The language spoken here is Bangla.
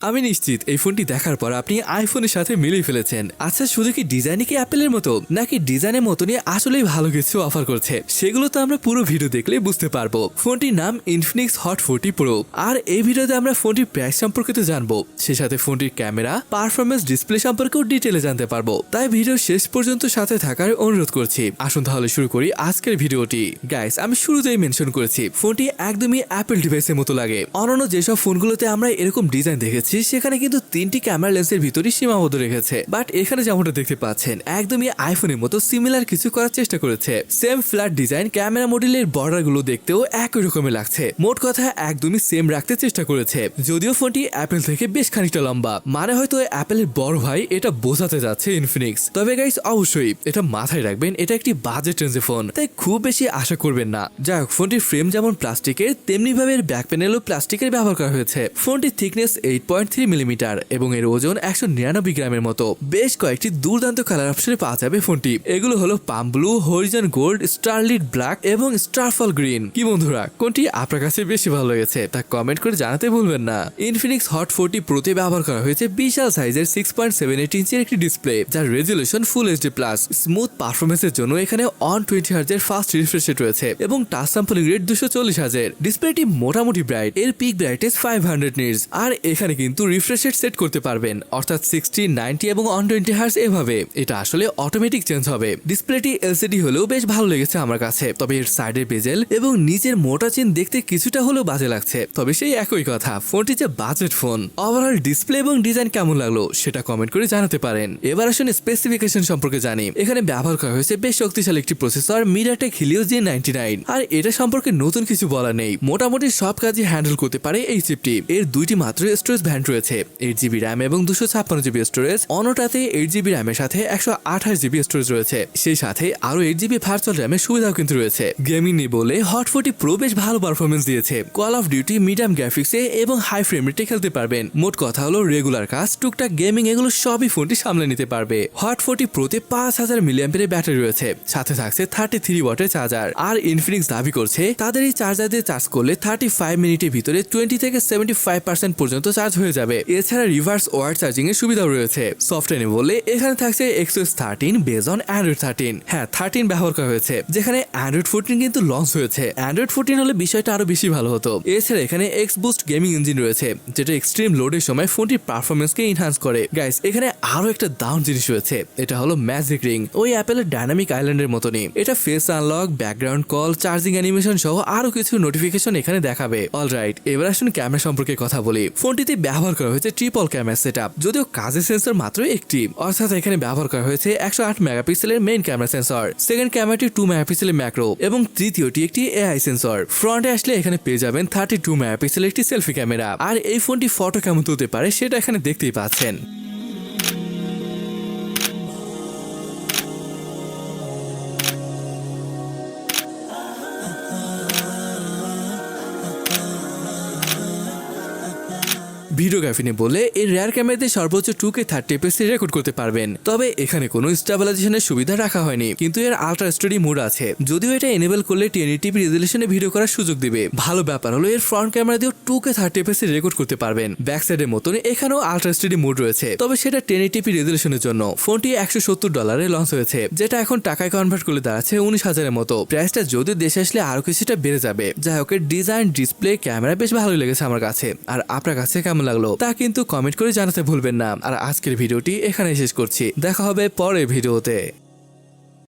আমি নিশ্চিত এই ফোনটি দেখার পর আপনি আইফোনের সাথে মিলিয়ে ফেলেছেন। আচ্ছা, শুধু কি ডিজাইনে কি অ্যাপেলের মতো, নাকি ডিজাইনের মতনই আসলেই ভালো কিছু অফার করছে, সেগুলো তো আমরা পুরো ভিডিও দেখলে বুঝতে পারবো। ফোনটির নাম ইনফিনিক্স হট 40 প্রো, আর এই ভিডিওতে আমরা ফোনটির প্রাইস সম্পর্কে তো জানবো, সে সাথে ফোনটির ক্যামেরা, পারফরমেন্স, ডিসপ্লে সম্পর্কেও ডিটেলে জানতে পারবো। তাই ভিডিও শেষ পর্যন্ত সাথে থাকার অনুরোধ করছি। আসুন তাহলে শুরু করি আজকের ভিডিওটি। গাইস, আমি শুরুতেই মেনশন করেছি ফোনটি একদমই অ্যাপেল ডিভাইসের মতো লাগে। অন্যান্য যেসব ফোনগুলোতে আমরা এরকম ডিজাইন দেখেছি সেখানে কিন্তু 3টি ক্যামেরা লেন্সের ভিতরেই সীমাবদ্ধ রেখেছে, বাট এখানে যেমনটা দেখতে পাচ্ছেন একদমই আইফোনের মতো সিমিলার কিছু করার চেষ্টা করেছে। সেম ফ্ল্যাট ডিজাইন, ক্যামেরা মডেলের বর্ডার গুলো দেখতেও একই রকমের লাগছে। মোট কথা একদমই সেম রাখতে চেষ্টা করেছে। যদিও ফোনটি অ্যাপেল থেকে বেশ খানিকটা লম্বা, মানে হয়তো অ্যাপেলের বড় ভাই এটা বোঝাতে যাচ্ছে ইনফিনিক্স। তবে গাইস, অবশ্যই এটা মাথায় রাখবেন, এটা একটি বাজেট রেঞ্জের ফোন, তাই খুব বেশি আশা করবেন না। যাই হোক, ফোনটির ফ্রেম যেমন প্লাস্টিকের, তেমনি ভাবে এর ব্যাক প্যানেলও প্লাস্টিকের ব্যবহার করা হয়েছে। ফোনটির থিকনেস 8.3 মিলিমিটার এবং এর ওজন 199 গ্রামের মতো। বেশ কয়েকটি দুর্দান্ত কালার অপশনে পাওয়া যাবে ফোনটি। এগুলো হলো পাম ব্লু, হরিজন গোল্ড, স্টারলিট ব্ল্যাক এবং স্টারফল গ্রিন। কি বন্ধুরা, কোনটি আপনার কাছে বেশি ভালো লেগেছে তা কমেন্ট করে জানাতে ভুলবেন না। ইনফিনিক্স হট 40 প্রোতে ব্যবহার করা হয়েছে বিশাল সাইজের 6.78 ইঞ্চের একটি ডিসপ্লে, যার resolution full HD plus. Smooth পারফরমেন্সের জন্য এখানে 120 হার্জের ফাস্ট রিফ্রেশ রেট রয়েছে এবং টাচ স্যাম্পলিং রেট 240 হার্জের। ডিসপ্লেটি মোটামুটি ব্রাইট, এর পিক ব্রাইটনেস 500 নিটস, আর এখানে কিন্তু রিফ্রেশ রেট সেট করতে পারবেন, অর্থাৎ 60, 90 এবং 120 হার্জ এভাবে। এটা আসলে অটোমেটিক চেঞ্জ হবে। ডিসপ্লেটি এলসিডি হলেও বেশ ভালো লেগেছে আমার কাছে, তবে এর সাইডের বেজেল এবং নিচের মোটা চেন দেখতে কিছুটা হলেও বাজে লাগছে। তবে সেই একই কথা, ফোনটি যে বাজেট ফোন। ওভারঅল ডিসপ্লে এবং ডিজাইন কেমন লাগলো সেটা কমেন্ট করে জানাতে পারেন। এবার আসুন স্পেসিফিকেশন সম্পর্কে জানি। এখানে ব্যবহার করা হয়েছে বেশ শক্তিশালী একটি প্রসেসর, MediaTek Helio G99, আর এটা সম্পর্কে নতুন কিছু বলা নেই। মোটামুটি সব কাজই হ্যান্ডেল করতে পারে এই চিপটি। এর দুইটি মাত্র স্টোরেজ ভ্যারিয়েন্ট রয়েছে, 8GB র্যাম এবং 256GB স্টোরেজ। অন্যটাতে 8GB র্যামের সাথে 128GB স্টোরেজ রয়েছে, সেই সাথে আরো 8GB ভার্চুয়াল র্যামের সুবিধাও কিন্তু রয়েছে। গেমিং নিয়ে বলে হট 40 প্রো বেশ ভালো পারফরমেন্স দিয়েছে। কল অফ ডিউটি মিডিয়াম গ্রাফিক্সে এবং হাই ফ্রেম রেটে খেলতে পারবেন। মোট কথা হলো রেগুলার কাজ, টুকটাক গেমিং, এগুলো সবই ফোনটি সামলে নিতে পারবে। হট 40 প্রোতে 5000 মিলিঅ্যাম্পিয়ারের ব্যাটারি রয়েছে, সাথে থাকছে 33 ওয়াটের চার্জার। আর ইনফিনিক্স দাবি করছে তাদের এই চার্জার দিয়ে চার্জ করলে 35 মিনিটের ভিতরে 20 থেকে 75% পর্যন্ত চার্জ হয়ে যাবে। এছাড়া রিভার্স ওয়ার চার্জিং এর সুবিধাও রয়েছে। সফটওয়্যারে বলে এখানে থাকছে XOS 13 বেজ অন অ্যান্ড্রয়েড 13। হ্যাঁ, 13 ব্যবহার করা হয়েছে, যেখানে অ্যান্ড্রয়েড 14 কিন্তু লঞ্চ হয়েছে। অ্যান্ড্রয়েড 14 হলে বিষয়টা আরো বেশি ভালো হতো। এছাড়া এখানে Xboost গেমিং ইঞ্জিন রয়েছে, যেটা এক্সট্রিম লোডের সময় ফোনটির পারফরমেন্সকে এনহান্স করে। গাইস, এখানে আরো একটা দারুণ জিনিস রয়েছে, এটা হলো ম্যাজিক রিং। ওই অ্যাপেলের ডাইনামিক আইল্যান্ডের মতনই। এটা face unlock, background call, charging animation সহ আরো কিছু নোটিফিকেশন এখানে দেখাবে। অলরাইট, এবার আসুন ক্যামেরা সম্পর্কে কথা বলি। ফোনটিতে ব্যবহার করা হয়েছে ট্রিপল ক্যামেরা সেটআপ, যদিও কাজের সেন্সর মাত্র একটি, অর্থাৎ এখানে ব্যবহার করা হয়েছে 108 মেগাপিক্সেলের মেইন ক্যামেরা সেন্সর, সেকেন্ড ক্যামেরাটি 2 মেগাপিক্সেলের ম্যাক্রো এবং তৃতীয়টি একটি এআই সেন্সর। ফ্রন্টে আসলে এখানে পেয়ে যাবেন 32 মেগাপিক্সেলের একটি সেলফি ক্যামেরা। আর এই ফোনটি ফটো কেমন তুলতে পারে সেটা এখানে দেখতেই পাচ্ছেন। ভিডিওগ্রাফি নিয়ে বলে এই রেয়ার ক্যামেরাতে সর্বোচ্চ 2K 30fps রেকর্ড করতে পারবেন। তবে এখানে কোনো স্টেবিলাইজেশনের সুবিধা রাখা হয়নি, কিন্তু এর আল্ট্রা স্টাডি মোড আছে। যদিও এটা এনেবল করলে 1080p রেজুলেশনে ভিডিও করার সুযোগ দিবে। ভালো ব্যাপার হলো এর ফ্রন্ট ক্যামেরা দিয়েও 2K 30fps রেকর্ড করতে পারবেন। ব্যাক সাইডের মতন এখানেও আল্ট্রা স্টাডি মোড রয়েছে, তবে সেটা 1080p রেজুলেশনের জন্য। ফোনটি $170 লঞ্চ হয়েছে, যেটা এখন টাকায় কনভার্ট করলে দাঁড়াচ্ছে 19,000-এর মতো। প্রাইসটা যদি দেশে আসলে আরো কিছুটা বেড়ে যাবে। যাই হোক, এর ডিজাইন, ডিসপ্লে, ক্যামেরা বেশ ভালোই লেগেছে আমার কাছে। আর আপনার কাছে কেমন লাগলো তা কিন্তু কমেন্ট করে জানাতে ভুলবেন না। আর আজকের ভিডিওটি এখানে শেষ করছি, দেখা হবে পরের ভিডিওতে।